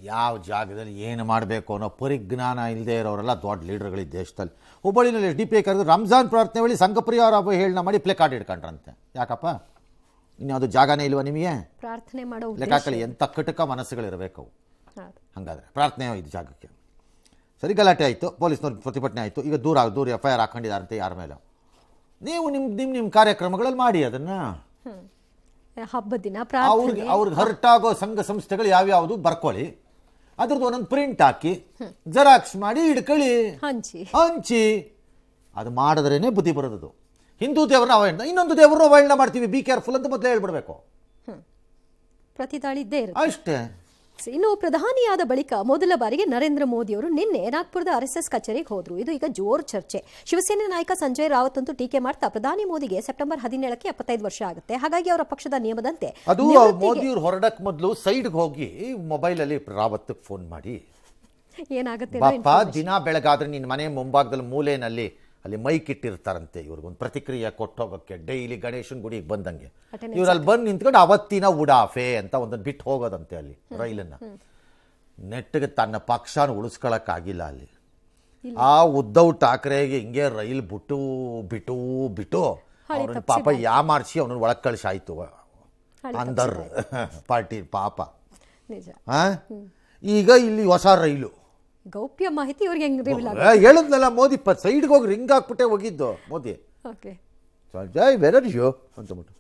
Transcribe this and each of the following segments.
ಯಾವ ಜಾಗದಲ್ಲಿ ಏನು ಮಾಡಬೇಕು ಅನ್ನೋ ಪರಿಜ್ಞಾನ ಇಲ್ಲದೆ ಇರೋರೆಲ್ಲ ದೊಡ್ಡ ಲೀಡರ್ಗಳು ಈ ದೇಶದಲ್ಲಿ. ಹುಬ್ಬಳ್ಳಿನಲ್ಲಿ DPI ಕರೆದು ರಂಜಾನ್ ಪ್ರಾರ್ಥನೆ ವೇಳೆ ಸಂಘ ಪರಿವಾರ ಹೇಳನ ಮಾಡಿ ಪ್ಲೇ ಕಾರ್ಡ್ ಇಟ್ಕೊಂಡ್ರಂತೆ. ಯಾಕಪ್ಪ, ಇನ್ಯಾವುದು ಜಾಗನೇ ಇಲ್ವಾ ನಿಮಗೆ ಪ್ರಾರ್ಥನೆ ಮಾಡೋ ಲೆಕ್ಕಾಕಳಿ? ಎಂಥ ಕಟಕ ಮನಸ್ಸುಗಳಿರಬೇಕು ಅವು. ಹಾಗಾದರೆ ಪ್ರಾರ್ಥನೆ ಇದು ಜಾಗಕ್ಕೆ. ಸರಿ, ಗಲಾಟೆ ಆಯಿತು, ಪೊಲೀಸ್ನವ್ರು ಪ್ರತಿಭಟನೆ ಆಯಿತು. ಈಗ ದೂರ FIR ಹಾಕೊಂಡಿದ್ದಾರಂತೆ ಯಾರ ಮೇಲೆ. ನೀವು ನಿಮ್ಮ ಕಾರ್ಯಕ್ರಮಗಳಲ್ಲಿ ಮಾಡಿ ಅದನ್ನು. ಹಬ್ಬದ ದಿನ ಅವ್ರಿಗೆ ಹೊರಟಾಗೋ ಸಂಘ ಸಂಸ್ಥೆಗಳು ಯಾವ್ಯಾವುದು ಬರ್ಕೊಳ್ಳಿ, ಅದ್ರದ್ದು ಒಂದೊಂದು ಪ್ರಿಂಟ್ ಹಾಕಿ ಜೆರಾಕ್ಸ್ ಮಾಡಿ ಇಡ್ಕೊಳ್ಳಿ, ಹಂಚಿ. ಅದು ಮಾಡಿದ್ರೇನೆ ಬುದ್ಧಿ ಬರೋದು. ಹಿಂದೂ ದೇವ್ರನ್ನ ಅವಹೇಳನ, ಇನ್ನೊಂದು ದೇವ್ರನ್ನ ಅವಹೇಳನ ಮಾಡ್ತೀವಿ, ಬಿ ಕೇರ್ಫುಲ್ ಅಂತ ಮೊದಲೇ ಹೇಳ್ಬಿಡ್ಬೇಕು. ಪ್ರತಿದಾಳಿ ಇದ್ದೇ ಇರುತ್ತೆ ಅಷ್ಟೇ. ಇನ್ನು ಪ್ರಧಾನಿಯಾದ ಬಳಿಕ ಮೊದಲ ಬಾರಿಗೆ ನರೇಂದ್ರ ಮೋದಿ ಅವರು ನಿನ್ನೆ ನಾಗ್ಪುರದ RSS ಕಚೇರಿಗೆ ಹೋದ್ರು. ಇದು ಈಗ ಜೋರ್ ಚರ್ಚೆ. ಶಿವಸೇನೆ ನಾಯಕ ಸಂಜಯ್ ರಾವತ್ ಅಂತೂ ಟೀಕೆ ಮಾಡ್ತಾ ಪ್ರಧಾನಿ ಮೋದಿಗೆ ಸೆಪ್ಟೆಂಬರ್ 17ಕ್ಕೆ 75 ವರ್ಷ ಆಗುತ್ತೆ, ಹಾಗಾಗಿ ಅವರ ಪಕ್ಷದ ನಿಯಮದಂತೆ ಅದು ಮೋದಿ ಅವರು ಹೊರಡಕ್ ಮೊದಲು ಸೈಡ್ಗೆ ಹೋಗಿ ಮೊಬೈಲ್ ಅಲ್ಲಿ ರಾವತ್ ಫೋನ್ ಮಾಡಿ, ಏನಾಗುತ್ತೆ ಬಾಪ ದಿನ ಬೆಳಗಾದ್ರೆ ನಿನ್ನ ಮನೆ ಮುಂಭಾಗದಲ್ಲಿ ಮೂಲೆನಲ್ಲಿ ಅಲ್ಲಿ ಮೈಕ್ ಇಟ್ಟಿರ್ತಾರಂತೆ, ಇವ್ರಿಗೊಂದು ಪ್ರತಿಕ್ರಿಯೆ ಕೊಟ್ಟೋಗಕ್ಕೆ. ಡೈಲಿ ಗಣೇಶನ್ ಗುಡಿಗೆ ಬಂದಂಗೆ ಇವ್ರಲ್ಲಿ ಬಂದು ನಿಂತ್ಕೊಂಡು ಅವತ್ತಿನ ಉಡಾಫೆ ಅಂತ ಒಂದೊಂದು ಬಿಟ್ಟು ಹೋಗೋದಂತೆ ಅಲ್ಲಿ ರೈಲನ್ನ. ನೆಟ್ಟಿಗೆ ತನ್ನ ಪಕ್ಷನ ಉಳಿಸ್ಕೊಳಕ್ಕಾಗಿಲ್ಲ ಅಲ್ಲಿ. ಆ ಉದ್ಧವ್ ಠಾಕ್ರೆಗೆ ಹಿಂಗೆ ರೈಲ್ ಬಿಟ್ಟು ಅವ್ರನ್ನ ಪಾಪ ಯಾಮಾರ್ಸಿ ಅವನನ್ನ ಒಳಗೆ ಕಳಿಸಾಯ್ತು ಅಂದರ್ ಪಾರ್ಟಿ ಪಾಪ. ಈಗ ಇಲ್ಲಿ ಹೊಸ ರೈಲು ಗೌಪ್ಯ ಮಾಹಿತಿ ಇವ್ರಿಗೆ ಹೇಳಿದ್ನಲ್ಲ, ಮೋದಿ ಸೈಡ್ಗೆ ಹೋಗಿ ರಿಂಗ್ ಹಾಕ್ಬಿಟ್ಟೆ ಹೋಗಿದ್ದು ಮೋದಿ. ಜೈ ವೆರ್ ಯು ಅಂತಬಿಟ್ಟು,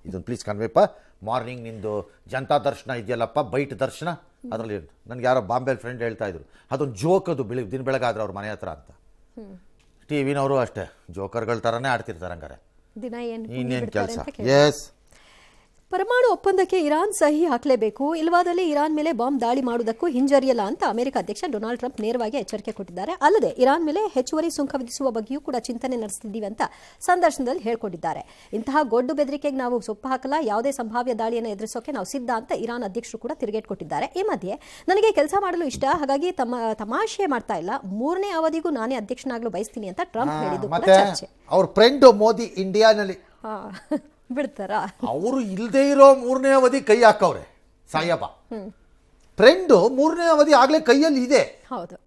ಇದೊಂದು ಪ್ಲೀಸ್ ಕಾಣ್ಬೇಕಪ್ಪ, ಮಾರ್ನಿಂಗ್ ನಿಂದು ಜನತಾ ದರ್ಶನ ಇದೆಯಲ್ಲಪ್ಪ, ಬೈಟ್ ದರ್ಶನ, ಅದರಲ್ಲಿ ನನಗೆ ಯಾರೋ ಬಾಂಬೆ ಫ್ರೆಂಡ್ ಹೇಳ್ತಾ ಇದ್ರು, ಅದೊಂದು ಜೋಕ್, ಅದು ದಿನ ಬೆಳಗಾದ್ರೆ ಅವ್ರ ಮನೆ ಹತ್ರ ಅಂತ. ಟಿವಿನವರು ಅಷ್ಟೇ ಜೋಕರ್ಗಳ ಥರನೇ ಆಡ್ತಿರ್ತಾರೆ. ಹಂಗಾರೆ ಇನ್ನೇನು ಕೆಲಸ? ಎಸ್, ಪರಮಾಣು ಒಪ್ಪಂದಕ್ಕೆ ಇರಾನ್ ಸಹಿ ಹಾಕಲೇಬೇಕು, ಇಲ್ಲವಾದಲ್ಲಿ ಇರಾನ್ ಮೇಲೆ ಬಾಂಬ್ ದಾಳಿ ಮಾಡುವುದಕ್ಕೂ ಹಿಂಜರಿಯಲ್ಲ ಅಂತ ಅಮೆರಿಕ ಅಧ್ಯಕ್ಷ ಡೊನಾಲ್ಡ್ ಟ್ರಂಪ್ ನೇರವಾಗಿ ಎಚ್ಚರಿಕೆ ಕೊಟ್ಟಿದ್ದಾರೆ. ಅಲ್ಲದೆ ಇರಾನ್ ಮೇಲೆ ಹೆಚ್ಚುವರಿ ಸುಂಕ ವಿಧಿಸುವ ಬಗ್ಗೆಯೂ ಕೂಡ ಚಿಂತನೆ ನಡೆಸುತ್ತಿದ್ದೀವಿ ಅಂತ ಸಂದರ್ಶನದಲ್ಲಿ ಹೇಳಿಕೊಂಡಿದ್ದಾರೆ. ಇಂತಹ ಗೊಡ್ಡು ಬೆದರಿಕೆಗೆ ನಾವು ಸೊಪ್ಪು ಹಾಕಲ್ಲ, ಯಾವುದೇ ಸಂಭಾವ್ಯ ದಾಳಿಯನ್ನು ಎದುರಿಸೋಕೆ ನಾವು ಸಿದ್ಧ ಅಂತ ಇರಾನ್ ಅಧ್ಯಕ್ಷರು ಕೂಡ ತಿರುಗೇಟ್ ಕೊಟ್ಟಿದ್ದಾರೆ. ಈ ಮಧ್ಯೆ ನನಗೆ ಕೆಲಸ ಮಾಡಲು ಇಷ್ಟ, ಹಾಗಾಗಿ ತಮಾಷೆ ಮಾಡ್ತಾ ಇಲ್ಲ, 3ನೇ ಅವಧಿಗೂ ನಾನೇ ಅಧ್ಯಕ್ಷನಾಗಲು ಬಯಸ್ತೀನಿ ಅಂತ ಟ್ರಂಪ್ ಹೇಳಿದ್ದು ಚರ್ಚೆ. ಅವ್ರ ಫ್ರೆಂಡ್ ಮೋದಿ ಇಂಡಿಯಾನಲ್ಲಿ ಬಿಡ್ತಾರ, ಅವರು ಇಲ್ಲದೆ ಇರೋ 3ನೇ ಅವಧಿ ಕೈ ಹಾಕವ್ರೆ ಸಾಯಪ್ಪ. ಫ್ರೆಂಡ್ 3ನೇ ಅವಧಿ ಆಗ್ಲೇ ಕೈಯಲ್ಲಿ ಇದೆ. ಹೌದು,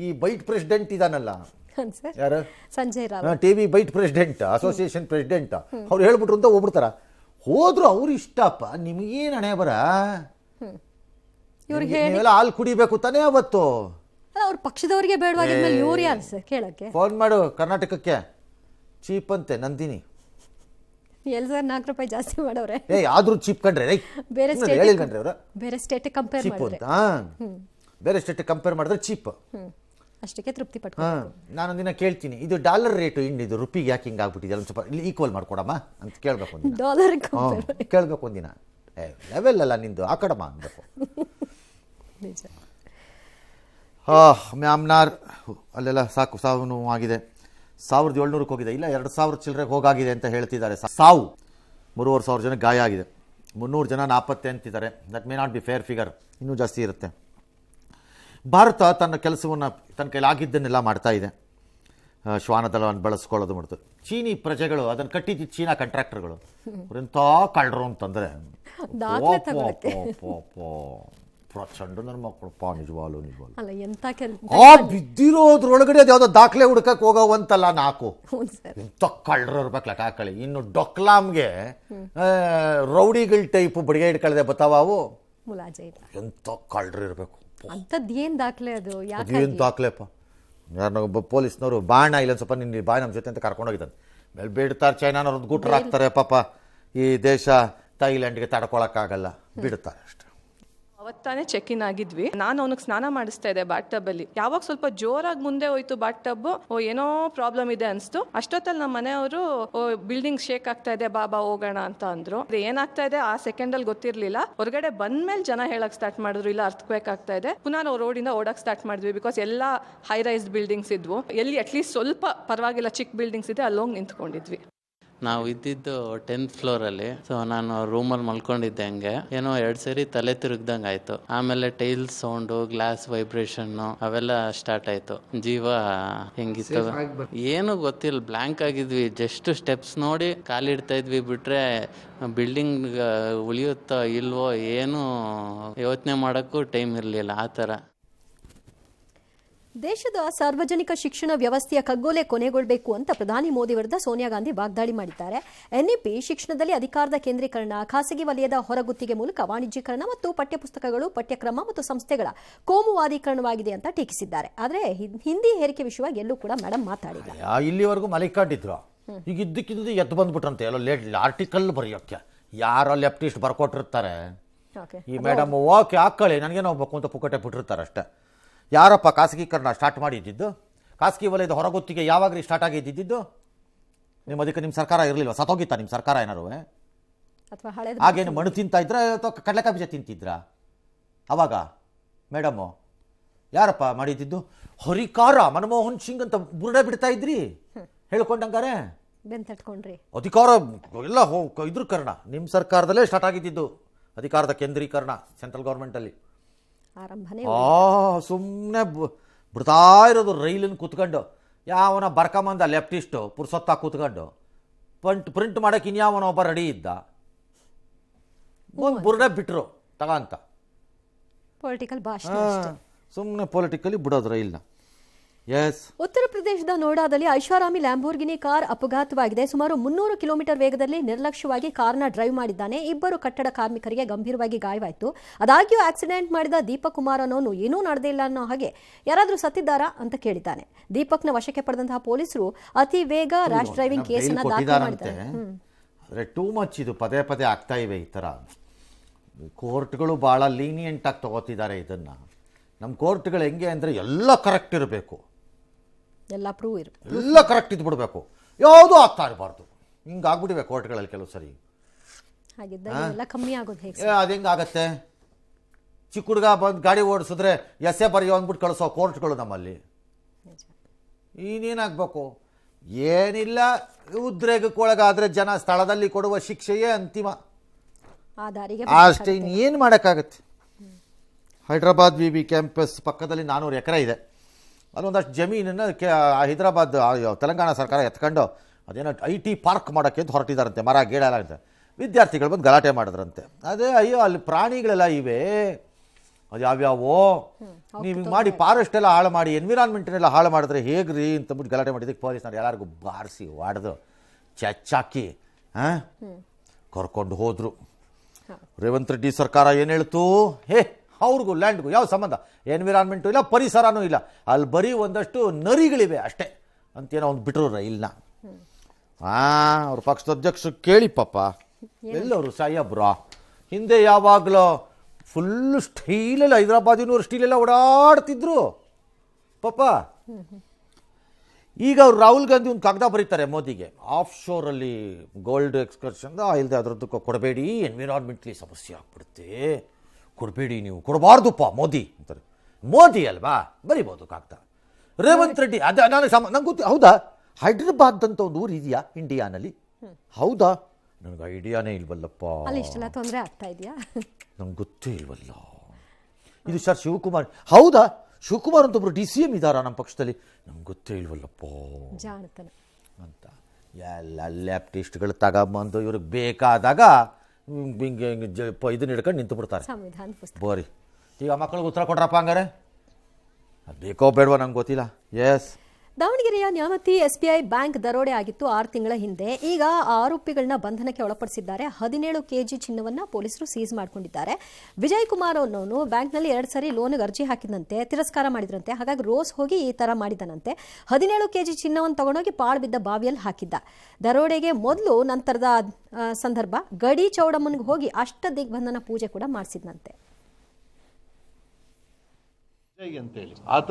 ಈ ಬೈಟ್ ಪ್ರೆಸಿಡೆಂಟ್ ಇದಾನಲ್ಲ, ಯಾರು, Sanjay Rawat, TV bite president, association president, ಅವ್ರು ಹೇಳ್ಬಿಟ್ರು ಅಂತ ಹೋಗ್ಬಿಡ್ತಾರ. ಹೋದ್ರು ಅವ್ರು ಇಷ್ಟಪ್ಪ, ನಿಮಗೇನು ಹಣೆ ಬರ, ಇವ್ರಿಗೆಲ್ಲ ಹಾಲು ಕುಡಿಬೇಕು ತಾನೇ ಅವತ್ತು. ಅವ್ರ ಪಕ್ಷದವರಿಗೆ ಬೇಡವಾಗಿದ್ಮೇಲೆ ಇವ್ರು ಯಾರು ಸರ್ ಕೇಳಕ್ಕೆ? ಫೋನ್ ಮಾಡು ಕರ್ನಾಟಕಕ್ಕೆ, ಚೀಪ್ ಅಂತೆ ನಂದಿನಿ. ಸರ್ 4 ರೂಪಾಯಿ ಜಾಸ್ತಿ ಮಾಡವ್ರೆ. ಆದ್ರೂ ಚೀಪ್ ಕಂಡ್ರೆ ಬೇರೆ ಸ್ಟೇಟ್ ಕಂಪೇರ್ ಮಾಡಿದ್ರೆ, ಬೇರೆ ಸ್ಟೇಟ್ ಕಂಪೇರ್ ಮಾಡಿದ್ರೆ ಚೀಪ್, ಅಷ್ಟಕ್ಕೆ ತೃಪ್ತಿ ಪಡ್ಕೊಂಡು. ನಾನೊಂದಿನ ಕೇಳ್ತೀನಿ, ಇದು ಡಾಲರ್ ರೇಟು ಇದು ರುಪಿಗೆ ಯಾಕೆ ಹಿಂಗೆ ಆಗ್ಬಿಟ್ಟಿದೆ, ಒಂದು ಸ್ವಲ್ಪ ಈಕ್ವಲ್ ಮಾಡ್ಕೊಡಮ್ಮ ಅಂತ ಕೇಳ್ಬೇಕು ಒಂದಿನ. ಡಾಲರ್ ಕೇಳ್ಬೇಕು ಒಂದಿನ, ಲೆವೆಲ್ ಅಲ್ಲ ನಿಂದು ಆ ಕಡಮ್ಮ ಅನ್ಬೇಕು. ಮ್ಯಾಮ್ನಾರ್ ಅಲ್ಲೆಲ್ಲ ಸಾವು ನೋವು ಆಗಿದೆ. 1700ಕ್ಕೆ ಹೋಗಿದೆ, ಇಲ್ಲ 2000 ಚಿಲ್ಲರೆಗೆ ಹೋಗಾಗಿದೆ ಅಂತ ಹೇಳ್ತಿದ್ದಾರೆ. ಸಾವು 3500 ಜನ ಗಾಯ ಆಗಿದೆ, 300 ಜನ ನಾಪತ್ತೆ ಅಂತಿದ್ದಾರೆ. That may not be fair figure, ಇನ್ನೂ ಜಾಸ್ತಿ ಇರುತ್ತೆ. ಭಾರತ ತನ್ನ ಕೆಲಸವನ್ನು ತನ್ನ ಕೈಲಾಗಿದ್ದನ್ನೆಲ್ಲ ಮಾಡ್ತಾ ಇದೆ. ಶ್ವಾನದಳವನ್ನು ಬಳಸ್ಕೊಳ್ಳೋದು ಮಾಡ್ತು. ಚೀನಿ ಪ್ರಜೆಗಳು ಅದನ್ನು ಕಟ್ಟಿದ್ದು ಚೀನಾ ಕಾಂಟ್ರಾಕ್ಟರ್ಗಳು, ಅವರೆಂಥ ಕಳ್ಳರು ಅಂತಂದರೆ ಪ್ರಚಂಡ ನನ್ನ ಮಕ್ಕಳಪ್ಪ, ನಿಜವಾಲು ಬಿದ್ದಿರೋದ್ರೊಳಗಡೆ ಅದು ಯಾವುದೋ ದಾಖಲೆ ಹುಡ್ಕಕ್ಕೆ ಹೋಗೋವಂತಲ್ಲ 4 ಎಂಥ ಕಳ್ಳರು ಇರ್ಬೇಕು ಲೆಕ್ಕಾಕಳಿ. ಇನ್ನು ಡೊಕ್ಲಾಮ್ಗೆ ರೌಡಿಗಳ ಟೈಪ್ ಬಡಿಗೆ ಹಿಡ್ಕೊಳ್ಳದೆ ಬತ್ತಾವ ಅವು, ಎಂಥ ಕಳ್ಳರು ಇರಬೇಕು. ಏನ್ ದಾಖಲೆ ಅದು? ಏನು ದಾಖಲೆಪ್ಪ? ಯಾರನ್ನೊಬ್ಬ ಪೊಲೀಸ್ನವರು ಬಾಣ ಇಲ್ಲೊಂದು ಸ್ವಲ್ಪ ನಿನ್ನ ಬಾಯ್ ನಮ್ಮ ಜೊತೆ ಅಂತ ಕರ್ಕೊಂಡೋಗಿದ್ದಾನೆ. ಮೇಲೆ ಬಿಡ್ತಾರೆ, ಚೈನಾನವ್ರದ್ದು ಗುಟ್ರು ಹಾಕ್ತಾರೆ ಪಾಪ. ಈ ದೇಶ ಥೈಲ್ಯಾಂಡ್ಗೆ ತಡ್ಕೊಳಕ್ಕಾಗಲ್ಲ, ಬಿಡ್ತಾರೆ ಅಷ್ಟೇ. ಅವತ್ತಾನೆ ಚೆಕ್ ಇನ್ ಆಗಿದ್ವಿ. ನಾನು ಅವನಿಗೆ ಸ್ನಾನ ಮಾಡಿಸ್ತಾ ಇದ್ದೆ ಬಾತ್ ಟಬ್ ಅಲ್ಲಿ. ಯಾವಾಗ ಸ್ವಲ್ಪ ಜೋರಾಗಿ ಮುಂದೆ ಹೋಯ್ತು ಬಾತ್ ಟಬ್, ಏನೋ ಪ್ರಾಬ್ಲಮ್ ಇದೆ ಅನ್ಸ್ತು. ಅಷ್ಟೊತ್ತಲ್ಲಿ ನಮ್ಮ ಮನೆಯವರು ಬಿಲ್ಡಿಂಗ್ ಶೇಕ್ ಆಗ್ತಾ ಇದೆ, ಬಾಬಾ ಹೋಗೋಣ ಅಂತ ಅಂದ್ರು. ಏನಾಗ್ತಾ ಇದೆ ಆ ಸೆಕೆಂಡ್ ಅಲ್ಲಿ ಗೊತ್ತಿರ್ಲಿಲ್ಲ. ಹೊರಗಡೆ ಬಂದ್ಮೇಲೆ ಜನ ಹೇಳಕ್ ಸ್ಟಾರ್ಟ್ ಮಾಡಿದ್ರು, ಇಲ್ಲ ಅರ್ಥಕ್ವೇಕ್ ಆಗ್ತಾ ಇದೆ. ಪುನಃ ನಾವು ರೋಡಿಂದ ಓಡಕ್ ಸ್ಟಾರ್ಟ್ ಮಾಡಿದ್ವಿ, ಬಿಕಾಸ್ ಎಲ್ಲ ಹೈ ರೈಸ್ ಬಿಲ್ಡಿಂಗ್ಸ್ ಇದ್ವು. ಎಲ್ಲಿ ಅಟ್ಲೀಸ್ಟ್ ಸ್ವಲ್ಪ ಪರವಾಗಿಲ್ಲ ಚಿಕ್ಕ ಬಿಲ್ಡಿಂಗ್ಸ್ ಇದೆ, ಅಲ್ಲೋಗಿ ನಿಂತ್ಕೊಂಡಿದ್ವಿ. ನಾವು ಇದ್ದಿದ್ದು 10th ಫ್ಲೋರಲ್ಲಿ. ಸೊ ನಾನು ರೂಮಲ್ಲಿ ಮಲ್ಕೊಂಡಿದ್ದೆ, ಹಂಗೆ ಏನೋ 2 ಸರಿ ತಲೆ ತಿರುಗ್ದಂಗೆ ಆಯ್ತು. ಆಮೇಲೆ ಟೈಲ್ಸ್ ಸೌಂಡು, ಗ್ಲಾಸ್ ವೈಬ್ರೇಷನ್ ಅವೆಲ್ಲ ಸ್ಟಾರ್ಟ್ ಆಯ್ತು. ಜೀವ ಹೆಂಗಿತ್ತು ಏನು ಗೊತ್ತಿಲ್ಲ, ಬ್ಲ್ಯಾಂಕ್ ಆಗಿದ್ವಿ. ಜಸ್ಟ್ ಸ್ಟೆಪ್ಸ್ ನೋಡಿ ಕಾಲಿಡ್ತಾ ಇದ್ವಿ, ಬಿಟ್ರೆ ಬಿಲ್ಡಿಂಗ್ ಉಳಿಯುತ್ತೋ ಇಲ್ವೋ ಏನು ಯೋಚನೆ ಮಾಡೋಕ್ಕೂ ಟೈಮ್ ಇರಲಿಲ್ಲ. ಆ ಥರ ದೇಶದ ಸಾರ್ವಜನಿಕ ಶಿಕ್ಷಣ ವ್ಯವಸ್ಥೆಯ ಕಗ್ಗೊಲೆ ಕೊನೆಗೊಳ್ಳಬೇಕು ಅಂತ ಪ್ರಧಾನಿ ಮೋದಿ ವಿರುದ್ಧ ಸೋನಿಯಾ ಗಾಂಧಿ ವಾಗ್ದಾಳಿ ಮಾಡಿದ್ದಾರೆ. ಎನ್ಇಪಿ ಶಿಕ್ಷಣದಲ್ಲಿ ಅಧಿಕಾರದ ಕೇಂದ್ರೀಕರಣ, ಖಾಸಗಿ ವಲಯದ ಹೊರಗುತ್ತಿಗೆ ಮೂಲಕ ವಾಣಿಜ್ಯೀಕರಣ ಮತ್ತು ಪಠ್ಯಪುಸ್ತಕಗಳು, ಪಠ್ಯಕ್ರಮ ಮತ್ತು ಸಂಸ್ಥೆಗಳ ಕೋಮುವಾದೀಕರಣವಾಗಿದೆ ಅಂತ ಟೀಕಿಸಿದ್ದಾರೆ. ಆದರೆ ಹಿಂದಿ ಹೇರಿಕೆ ವಿಷಯವಾಗಿ ಎಲ್ಲೂ ಕೂಡ ಮೇಡಮ್ ಮಾತಾಡಿಲ್ಲ. ಇಲ್ಲಿವರೆಗೂ ಮಲಿಕಾಡಿದ್ರು, ಈಗ ಇದ್ದಕ್ಕಿದ್ದು ಎದ್ದು ಬಂದ್ಬಿಟ್ರಂತೆ ಎಲ್ಲೋ ಆರ್ಟಿಕಲ್ ಬರೆಯೋಕ್ಕೆ. ಯಾರೋ ಲೆಫ್ಟಿಸ್ಟ್ ಬರ್ಕೊಟ್ಟಿರ್ತಾರೆ, ಈ ಮೇಡಮ್ ಓಕೆ ಹಾಕೊಳ್ಳಿ ನನಗೇನೋ ಹೋಗ್ಬೇಕು ಅಂತ ಪುಕ್ಕಟೆ ಬಿಟ್ಟಿರ್ತಾರೆ ಅಷ್ಟೇ. ಯಾರಪ್ಪ ಖಾಸಗೀಕರಣ ಸ್ಟಾರ್ಟ್ ಮಾಡಿದ್ದು? ಖಾಸಗಿ ವಲಯದ ಹೊರಗುತ್ತಿಗೆ ಯಾವಾಗ ಸ್ಟಾರ್ಟ್ ಆಗಿದ್ದು? ಅದಕ್ಕೆ ನಿಮ್ಮ ಸರ್ಕಾರ ಇರಲಿಲ್ವ? ಸತ್ತೋಗಿತ್ತಾ ನಿಮ್ಮ ಸರ್ಕಾರ ಏನಾರು? ಹಾಗೇನು ಮಣ್ಣು ತಿಂತಾ ಇದ್ರ ಅಥವಾ ಕಡಲೆಕಾಯಿ ಬೀಜ ತಿಂತಿದ್ರಾ ಅವಾಗ? ಮೇಡಮು ಯಾರಪ್ಪ ಮಾಡಿದ್ದು? ಹರಿಕಾರ ಮನಮೋಹನ್ ಸಿಂಗ್ ಅಂತ ಬುರುಡೆ ಬಿಡ್ತಾ ಇದ್ರಿ ಹೇಳ್ಕೊಂಡಂಗಾರೆ. ಅಧಿಕಾರ ಎಲ್ಲ ಇದ್ರ ಕಾರಣ ನಿಮ್ಮ ಸರ್ಕಾರದಲ್ಲೇ ಸ್ಟಾರ್ಟ್ ಆಗಿದ್ದು, ಅಧಿಕಾರದ ಕೇಂದ್ರೀಕರಣ ಸೆಂಟ್ರಲ್ ಗೌರ್ಮೆಂಟಲ್ಲಿ. ಸುಮ್ಮನೆ ಬಿಡ್ತಾ ಇರೋದು ರೈಲನ್ನು ಕೂತ್ಕೊಂಡು. ಯಾವನ ಬರ್ಕೊಂಬಂದ ಲೆಫ್ಟಿಸ್ಟು ಪುರ್ಸೊತ್ತ ಕೂತ್ಕೊಂಡು ಪ್ರಿಂಟ್ ಮಾಡೋಕೆ ಇನ್ಯಾವನ ಒಬ್ಬ ರೆಡಿ ಇದ್ದ, ಒಂದು ಬುರ್ಡೆ ಬಿಟ್ರು ತಗಂತ. ಪೊಲಿಟಿಕಲ್ ಭಾಷೆ, ಸುಮ್ಮನೆ ಪೊಲಿಟಿಕಲಿ ಬಿಡೋದು ರೈಲ್ನ. ಎಸ್, ಉತ್ತರ ಪ್ರದೇಶದ ನೋಡಾದಲ್ಲಿ ಐಷಾರಾಮಿ ಲ್ಯಾಂಬೋರ್ಗಿನಿ ಕಾರ್ ಅಪಘಾತವಾಗಿದೆ. ಸುಮಾರು 300 ಕಿಲೋಮೀಟರ್ ವೇಗದಲ್ಲಿ ನಿರ್ಲಕ್ಷ್ಯವಾಗಿ ಕಾರ್ನ ಡ್ರೈವ್ ಮಾಡಿದ್ದಾನೆ. 2 ಕಟ್ಟಡ ಕಾರ್ಮಿಕರಿಗೆ ಗಂಭೀರವಾಗಿ ಗಾಯವಾಯಿತು. ಆದಾಗ್ಯೂ ಆಕ್ಸಿಡೆಂಟ್ ಮಾಡಿದ ದೀಪಕ್ ಕುಮಾರ್ ಅನ್ನೋನು ಏನೂ ನಡೆದೇ ಇಲ್ಲ ಅನ್ನೋ ಹಾಗೆ ಯಾರಾದರೂ ಸತ್ತಿದ್ದಾರಾ ಅಂತ ಕೇಳಿದ್ದಾನೆ. ದೀಪಕ್ನ ವಶಕ್ಕೆ ಪಡೆದಂತಹ ಪೊಲೀಸರು ಅತಿ ವೇಗ ರ್ಯಾಶ್ ಡ್ರೈವಿಂಗ್ ಕೇಸನ್ನ ದಾಖಲು ಮಾಡಿದ್ದಾರೆ. ಆದರೆ ಟೂ ಮಚ್ ಇದು ಪದೇ ಪದೇ ಆಗ್ತಾ ಇವೆ ಈ ಥರ. ಕೋರ್ಟ್ಗಳು ಭಾಳ ಲೀನಿಯೆಂಟ್ ಆಗಿ ತಗೋತಿದ್ದಾರೆ ಇದನ್ನು. ನಮ್ಮ ಕೋರ್ಟ್ಗಳು ಹೆಂಗೆ ಅಂದರೆ ಎಲ್ಲ ಕರೆಕ್ಟ್ ಇರಬೇಕು, ಎಲ್ಲ ಪ್ರೂವ್ ಎಲ್ಲ ಕರೆಕ್ಟ್ ಇದ್ಬಿಡ್ಬೇಕು, ಯಾವುದೂ ಆಗ್ತಾ ಇರಬಾರ್ದು. ಹಿಂಗಾಗ್ಬಿಟ್ಟಿವೆ ಕೋರ್ಟ್ಗಳಲ್ಲಿ ಕೆಲವು ಸರಿ. ಕಮ್ಮಿ ಆಗೋದು ಹೇಗೆ? ಅದು ಹೆಂಗಾಗತ್ತೆ? ಚಿಕ್ಕ ಹುಡುಗ ಬಂದು ಗಾಡಿ ಓಡಿಸಿದ್ರೆ ಎಸ್ಸೆ ಬರೆಯೋ ಅಂದ್ಬಿಟ್ಟು ಕಳಿಸೋ ಕೋರ್ಟ್ಗಳು ನಮ್ಮಲ್ಲಿ. ಇನ್ನೇನಾಗಬೇಕು? ಏನಿಲ್ಲ, ಉದ್ರೇಗಕ್ಕೊಳಗಾದರೆ ಜನ ಸ್ಥಳದಲ್ಲಿ ಕೊಡುವ ಶಿಕ್ಷೆಯೇ ಅಂತಿಮ, ಅಷ್ಟೇ. ಇನ್ನೇನು ಮಾಡೋಕ್ಕಾಗತ್ತೆ? ಹೈದ್ರಾಬಾದ್ ವಿ ಕ್ಯಾಂಪಸ್ ಪಕ್ಕದಲ್ಲಿ 400 ಎಕರೆ ಇದೆ. ಅದೊಂದಷ್ಟು ಜಮೀನನ್ನು ಹೈದ್ರಾಬಾದ್ ತೆಲಂಗಾಣ ಸರ್ಕಾರ ಎತ್ಕೊಂಡು ಅದೇನೋ IT ಪಾರ್ಕ್ ಮಾಡೋಕ್ಕೆ ಅಂತ ಹೊರಟಿದ್ದಾರಂತೆ. ಮರ ಗಿಡ ಎಲ್ಲ ಅಂತ ವಿದ್ಯಾರ್ಥಿಗಳು ಬಂದು ಗಲಾಟೆ ಮಾಡಿದ್ರಂತೆ. ಅದೇ ಅಯ್ಯೋ ಅಲ್ಲಿ ಪ್ರಾಣಿಗಳೆಲ್ಲ ಇವೆ, ಅದು ಯಾವ್ಯಾವೋ ನೀವು ಹಿಂಗೆ ಮಾಡಿ ಫಾರೆಸ್ಟ್ ಎಲ್ಲ ಹಾಳು ಮಾಡಿ ಎನ್ವಿರಾನ್ಮೆಂಟನ್ನೆಲ್ಲ ಹಾಳು ಮಾಡಿದ್ರೆ ಹೇಗ್ರಿ ಅಂತಂದ್ಬಿಟ್ಟು ಗಲಾಟೆ ಮಾಡಿದ್ದಕ್ಕೆ ಪೊಲೀಸ್ನವ್ರು ಎಲ್ಲರಿಗೂ ಬಾರಿಸಿ ಹೊಡೆದು ಚಚ್ಚಾಕಿ ಕರ್ಕೊಂಡು ಹೋದರು. ರೇವಂತ್ ರೆಡ್ಡಿ ಸರ್ಕಾರ ಏನು ಹೇಳ್ತು? ಅವ್ರಿಗೂ ಲ್ಯಾಂಡ್ಗೂ ಯಾವ ಸಂಬಂಧ? ಎನ್ವಿರಾನ್ಮೆಂಟು ಇಲ್ಲ, ಪರಿಸರನೂ ಇಲ್ಲ, ಅಲ್ಲಿ ಬರೀ ಒಂದಷ್ಟು ನರಿಗಳಿವೆ ಅಷ್ಟೇ ಅಂತೇನೋ ಒಂದು ಬಿಟ್ಟರು ರೈಲ್ನ. ಅವ್ರ ಪಕ್ಷದ ಅಧ್ಯಕ್ಷರು ಕೇಳಿ ಪಾಪ, ಎಲ್ಲವರು ಸಾಯಬ್ರ ಹಿಂದೆ ಯಾವಾಗಲೂ ಫುಲ್ಲು ಸ್ಟೈಲೆಲ್ಲ ಹೈದ್ರಾಬಾದಿನವ್ರು ಸ್ಟೈಲೆಲ್ಲ ಓಡಾಡ್ತಿದ್ರು ಪಾಪ. ಈಗ ಅವ್ರು ರಾಹುಲ್ ಗಾಂಧಿ ಒಂದು ಕಾಗದ ಬರೀತಾರೆ ಮೋದಿಗೆ, ಆಫ್ ಶೋರಲ್ಲಿ ಗೋಲ್ಡ್ ಎಕ್ಸ್ಕರ್ಷನ್ ಇಲ್ಲದೆ ಅದರದ್ದಕ್ಕೆ ಕೊಡಬೇಡಿ, ಎನ್ವಿರಾನ್ಮೆಂಟ್ಲಿ ಸಮಸ್ಯೆ ಆಗ್ಬಿಡುತ್ತೆ, ಕೊಡಬೇಡಿ, ನೀವು ಕೊಡಬಾರ್ದುಪ್ಪ ಮೋದಿ ಅಂತಾರೆ. ಮೋದಿ ಅಲ್ವಾ ಬರಿಬೋದು ಕಾಗ್ದ. ರೇವಂತ್ ರೆಡ್ಡಿ ಅದೇ ನಂಗೆ ಗೊತ್ತಿ. ಹೌದಾ, ಹೈದ್ರಾಬಾದ್ ಅಂತ ಒಂದು ಊರು ಇದೆಯಾ ಇಂಡಿಯಾನಲ್ಲಿ? ಹೌದಾ, ನನಗೆ ಐಡಿಯಾನೇ ಇಲ್ವಲ್ಲಪ್ಪ. ತೊಂದರೆ ಆಗ್ತಾ ಇದೆಯಾ? ನಂಗೆ ಗೊತ್ತೇ ಇಲ್ವಲ್ಲ. ಇದು ಸರ್ ಶಿವಕುಮಾರ್. ಹೌದಾ, ಶಿವಕುಮಾರ್ ಅಂತ ಒಬ್ರು DCM ಇದ್ದಾರಾ ನಮ್ಮ ಪಕ್ಷದಲ್ಲಿ? ನಮ್ಗೆ ಗೊತ್ತೇ ಇಲ್ವಲ್ಲಪ್ಪ ಅಂತ. ಎಲ್ಲ ಲೆಫ್ಟಿಸ್ಟ್ಗಳು ತಗೊಂಬಂದು ಇವ್ರಿಗೆ ಬೇಕಾದಾಗ ಹಿಂಗೆ ಇದನ್ನ ಹಿಡ್ಕೊಂಡು ನಿಂತು ಬಿಡ್ತಾರೆ ಬೋರಿ. ಈಗ ಮಕ್ಕಳಿಗೆ ಉತ್ತರ ಕೊಡ್ರಪ್ಪ ಹಂಗಾರೆ, ಅದು ಬೇಕೋ ಬೇಡವೋ ನಂಗೆ ಗೊತ್ತಿಲ್ಲ. ಎಸ್, ದಾವಣಗೆರೆಯ ನ್ಯಾಮತಿ SBI ಬ್ಯಾಂಕ್ ದರೋಡೆ ಆಗಿತ್ತು 6 ತಿಂಗಳ ಹಿಂದೆ. ಈಗ ಆರೋಪಿಗಳನ್ನ ಬಂಧನಕ್ಕೆ ಒಳಪಡಿಸಿದ್ದಾರೆ. 17 kg ಚಿನ್ನವನ್ನ ಪೊಲೀಸರು ಸೀಸ್ ಮಾಡಿಕೊಂಡಿದ್ದಾರೆ. ವಿಜಯ್ ಕುಮಾರ್ ಅನ್ನೋನು ಬ್ಯಾಂಕ್ನಲ್ಲಿ 2 ಸರಿ ಲೋನ್ಗೆ ಅರ್ಜಿ ಹಾಕಿದಂತೆ, ತಿರಸ್ಕಾರ ಮಾಡಿದ್ರಂತೆ. ಹಾಗಾಗಿ ರೋಸ್ ಹೋಗಿ ಈ ತರ ಮಾಡಿದನಂತೆ. 17 kg ಚಿನ್ನವನ್ನು ತಗೊಂಡೋಗಿ ಪಾಳು ಬಿದ್ದ ಬಾವಿಯಲ್ಲಿ ಹಾಕಿದ್ದ. ದರೋಡೆಗೆ ಮೊದಲು ನಂತರದ ಸಂದರ್ಭ ಗಡಿ ಚೌಡಮ್ಮನಿಗೆ ಹೋಗಿ ಅಷ್ಟ ದಿಗ್ಬಂಧನ ಪೂಜೆ ಕೂಡ ಮಾಡಿಸಿದ್ನಂತೆ. ವಿಜಯ್ ಅಂತೇಳಿ ಆತ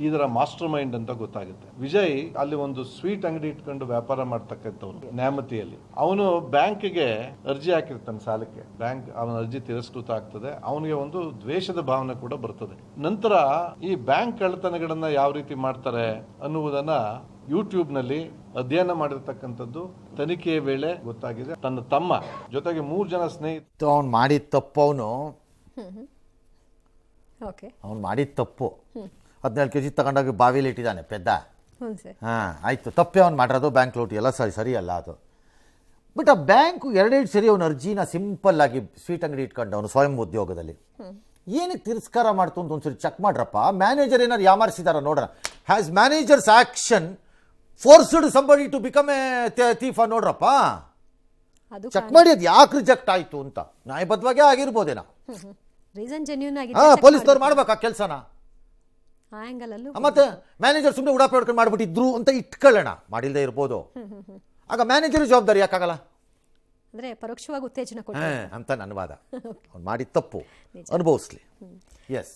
ಇದರ ಮಾಸ್ಟರ್ ಮೈಂಡ್ ಅಂತ ಗೊತ್ತಾಗುತ್ತೆ. ವಿಜಯ್ ಅಲ್ಲಿ ಒಂದು ಸ್ವೀಟ್ ಅಂಗಡಿ ಇಟ್ಕೊಂಡು ವ್ಯಾಪಾರ ಮಾಡ್ತಕ್ಕಂಥವ್ರು ನ್ಯಾಮತಿಯಲ್ಲಿ. ಅವನು ಬ್ಯಾಂಕ್ಗೆ ಅರ್ಜಿ ಹಾಕಿರ್ತಾನೆ ಸಾಲಕ್ಕೆ. ಬ್ಯಾಂಕ್ ಅವನ ಅರ್ಜಿ ತಿರಸ್ಕೃತ ಆಗ್ತದೆ. ಅವನಿಗೆ ಒಂದು ದ್ವೇಷದ ಭಾವನೆ ಕೂಡ ಬರ್ತದೆ. ನಂತರ ಈ ಬ್ಯಾಂಕ್ ಕಳ್ಳತನಗಳನ್ನ ಯಾವ ರೀತಿ ಮಾಡ್ತಾರೆ ಅನ್ನುವುದನ್ನ ಯೂಟ್ಯೂಬ್ನಲ್ಲಿ ಅಧ್ಯಯನ ಮಾಡಿರ್ತಕ್ಕಂಥದ್ದು ತನಿಖೆಯ ವೇಳೆ ಗೊತ್ತಾಗಿದೆ. ತನ್ನ ತಮ್ಮ ಜೊತೆಗೆ 3 ಜನ ಸ್ನೇಹಿತರು ಅವ್ನು ಮಾಡಿದ ತಪ್ಪು ಓಕೆ ಅವ್ನು ಮಾಡಿದ ತಪ್ಪು 17 kg ತಗೊಂಡೋಗಿ ಬಾವಿಲಿ ಇಟ್ಟಿದ್ದಾನೆ ಪೆದ್ದ. ಹ್ಞೂ ಸರ್. ಹಾಂ ಆಯಿತು, ತಪ್ಪೇ ಅವ್ನು ಮಾಡಿರೋದು ಬ್ಯಾಂಕ್ ಲೂಟಿ ಎಲ್ಲ ಸರಿ ಅಲ್ಲ ಅದು. ಬಟ್ ಆ ಬ್ಯಾಂಕು 2 ಸರಿ ಅವನ ಅರ್ಜಿನ ಸಿಂಪಲ್ ಆಗಿ ಸ್ವೀಟ್ ಅಂಗಡಿ ಇಟ್ಕೊಂಡು ಅವನು ಸ್ವಯಂ ಉದ್ಯೋಗದಲ್ಲಿ ಏನಕ್ಕೆ ತಿರಸ್ಕಾರ ಮಾಡ್ತು ಅಂತ ಒಂದ್ಸರಿ ಚೆಕ್ ಮಾಡ್ರಪ್ಪ. ಮ್ಯಾನೇಜರ್ ಏನಾರು ಯಾಮಾರಿಸಿದಾರ ನೋಡ್ರ. Has manager's action forced somebody to become a thief ನೋಡ್ರಪ್ಪ. ಅದು ಚೆಕ್ ಮಾಡಿ ಅದು ಯಾಕೆ ರಿಜೆಕ್ಟ್ ಆಯಿತು ಅಂತ. ನ್ಯಾಯಬದ್ಧವಾಗೇ ಆಗಿರ್ಬೋದೇನಾ. ರೀಸನ್ ಜೆನ್ಯೂನ್ ಆಗಿದೆ. ಹಾಂ, ಪೊಲೀಸ್ನವ್ರು ಮಾಡ್ಬೇಕಾ ಕೆಲಸನ. ಆ ಆಂಗಲ್ ಅಲ್ಲೂ ಮತ್ತೆ ಮ್ಯಾನೇಜರ್ ಸುಮ್ಮನೆ ಉಡಾಪೆ ಹೊಡ್ಕೊಂಡು ಮಾಡ್ಬಿಟ್ಟಿದ್ರು ಅಂತ ಇಟ್ಕೊಳ್ಳೋಣ, ಮಾಡಿಲ್ಲದೆ ಇರ್ಬೋದು. ಆಗ ಮ್ಯಾನೇಜರ್ ಜವಾಬ್ದಾರಿ ಯಾಕಾಗಲ್ಲ ಅಂದ್ರೆ ಪರೋಕ್ಷವಾಗಿ ಉತ್ತೇಜನ ಕೊಟ್ಟು ಅಂತ ನನ್ನ ವಾದ. ಅವ್ನು ಮಾಡಿದ ತಪ್ಪು ಅನುಭವಿಸ್ಲಿ. ಎಸ್.